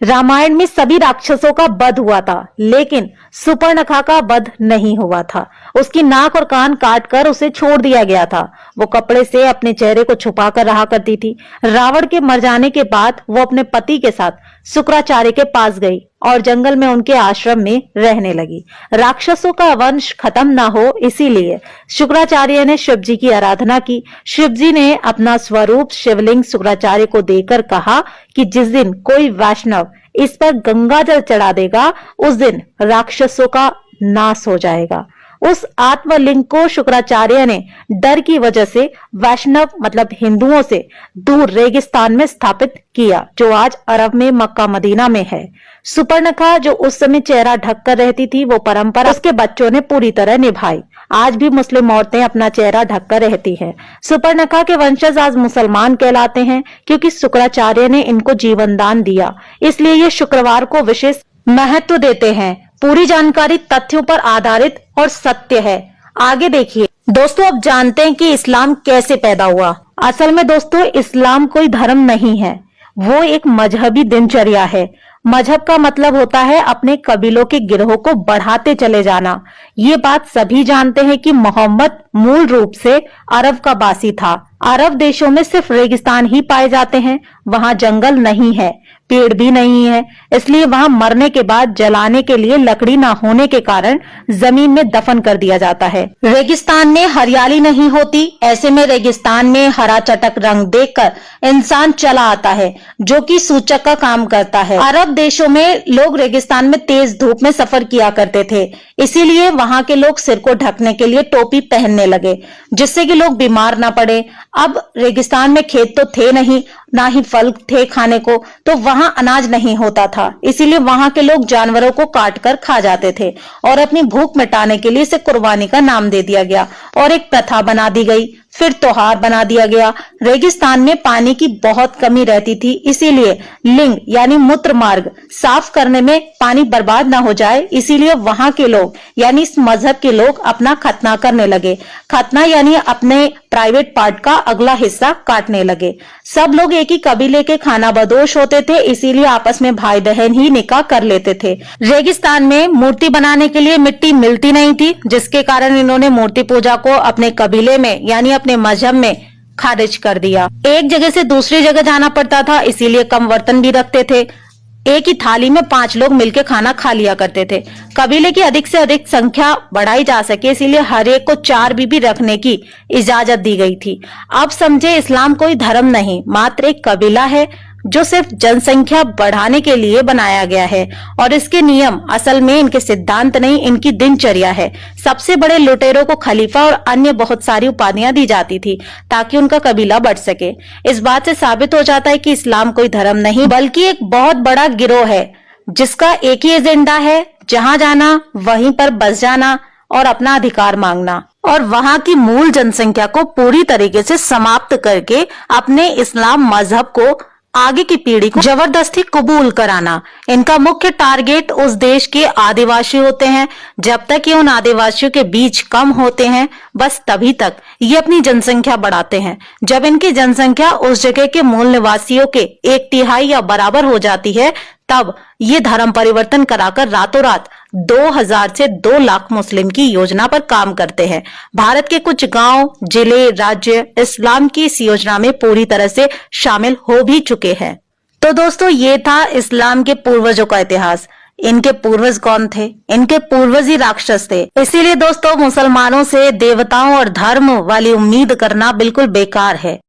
रामायण में सभी राक्षसों का वध हुआ था, लेकिन सुपर्णखा का वध नहीं हुआ था। उसकी नाक और कान काटकर उसे छोड़ दिया गया था। वो कपड़े से अपने चेहरे को छुपाकर रहा करती थी। रावण के मर जाने के बाद वो अपने पति के साथ शुक्राचार्य के पास गई और जंगल में उनके आश्रम में रहने लगी। राक्षसों का वंश खत्म ना हो, इसीलिए शुक्राचार्य ने शिव जी की आराधना की। शिव जी ने अपना स्वरूप शिवलिंग शुक्राचार्य को देकर कहा कि जिस दिन कोई वैष्णव इस पर गंगा जल चढ़ा देगा, उस दिन राक्षसों का नाश हो जाएगा। उस आत्मलिंग को शुक्राचार्य ने डर की वजह से वैष्णव मतलब हिंदुओं से दूर रेगिस्तान में स्थापित किया, जो आज अरब में मक्का मदीना में है। सुपर्णखा जो उस समय चेहरा ढककर रहती थी, वो परंपरा उसके बच्चों ने पूरी तरह निभाई। आज भी मुस्लिम औरतें अपना चेहरा ढककर रहती हैं। सुपर्णखा के वंशज आज मुसलमान कहलाते हैं, क्योंकि शुक्राचार्य ने इनको जीवन दान दिया। इसलिए ये शुक्रवार को विशेष महत्व देते हैं। पूरी जानकारी तथ्यों पर आधारित और सत्य है। आगे देखिए दोस्तों, अब जानते हैं कि इस्लाम कैसे पैदा हुआ। असल में दोस्तों, इस्लाम कोई धर्म नहीं है, वो एक मजहबी दिनचर्या है। मजहब का मतलब होता है अपने कबीलों के गिरोह को बढ़ाते चले जाना। ये बात सभी जानते हैं कि मोहम्मद मूल रूप से अरब का बासी था। अरब देशों में सिर्फ रेगिस्तान ही पाए जाते हैं, वहां जंगल नहीं है, पेड़ भी नहीं है, इसलिए वहां मरने के बाद जलाने के लिए लकड़ी ना होने के कारण जमीन में दफन कर दिया जाता है। रेगिस्तान में हरियाली नहीं होती, ऐसे में रेगिस्तान में हरा चटक रंग देखकर इंसान चला आता है, जो कि सूचक का काम करता है। अरब देशों में लोग रेगिस्तान में तेज धूप में सफर किया करते थे, इसीलिए वहां के लोग सिर को ढकने के लिए टोपी पहनने लगे, जिससे कि लोग बीमार ना पड़े। अब रेगिस्तान में खेत तो थे नहीं, ना ही फल थे खाने को, तो वहां अनाज नहीं होता था, इसीलिए वहां के लोग जानवरों को काट कर खा जाते थे और अपनी भूख मिटाने के लिए इसे कुर्बानी का नाम दे दिया गया और एक प्रथा बना दी गई। फिर त्योहार बना दिया गया। रेगिस्तान में पानी की बहुत कमी रहती थी, इसीलिए लिंग यानी मूत्र मार्ग साफ करने में पानी बर्बाद ना हो जाए, इसीलिए वहां के लोग यानी इस मजहब के लोग अपना खतना करने लगे। खतना यानी अपने प्राइवेट पार्ट का अगला हिस्सा काटने लगे। सब लोग एक ही कबीले के खानाबदोश होते थे, इसीलिए आपस में भाई बहन ही निकाह कर लेते थे। रेगिस्तान में मूर्ति बनाने के लिए मिट्टी मिलती नहीं थी, जिसके कारण इन्होंने मूर्ति पूजा को अपने कबीले में यानी अपने मजहब में खारिज कर दिया। एक जगह से दूसरी जगह जाना पड़ता था, इसीलिए कम बर्तन भी रखते थे। एक ही थाली में 5 लोग मिलकर खाना खा लिया करते थे। कबीले की अधिक से अधिक संख्या बढ़ाई जा सके, इसीलिए हर एक को 4 बीबी रखने की इजाजत दी गई थी। अब समझे, इस्लाम कोई धर्म नहीं, मात्र एक कबीला है जो सिर्फ जनसंख्या बढ़ाने के लिए बनाया गया है, और इसके नियम असल में इनके सिद्धांत नहीं, इनकी दिनचर्या है। सबसे बड़े लुटेरों को खलीफा और अन्य बहुत सारी उपाधियां दी जाती थी ताकि उनका कबीला बढ़ सके। इस बात से साबित हो जाता है कि इस्लाम कोई धर्म नहीं बल्कि एक बहुत बड़ा गिरोह है, जिसका एक ही एजेंडा है, जहां जाना वहीं पर बस जाना और अपना अधिकार मांगना, और वहां की मूल जनसंख्या को पूरी तरीके से समाप्त करके अपने इस्लाम मजहब को आगे की पीढ़ी को जबरदस्ती कबूल कराना। इनका मुख्य टारगेट उस देश के आदिवासी होते हैं। जब तक ये उन आदिवासियों के बीच कम होते हैं, बस तभी तक ये अपनी जनसंख्या बढ़ाते हैं। जब इनकी जनसंख्या उस जगह के मूल निवासियों के 1/3 या बराबर हो जाती है, तब ये धर्म परिवर्तन कराकर रातों रात 2000 से 2 लाख मुस्लिम की योजना पर काम करते हैं। भारत के कुछ गांव, जिले, राज्य इस्लाम की इस योजना में पूरी तरह से शामिल हो भी चुके हैं। तो दोस्तों, ये था इस्लाम के पूर्वजों का इतिहास। इनके पूर्वज कौन थे? इनके पूर्वज ही राक्षस थे। इसीलिए दोस्तों, मुसलमानों से देवताओं और धर्म वाली उम्मीद करना बिल्कुल बेकार है।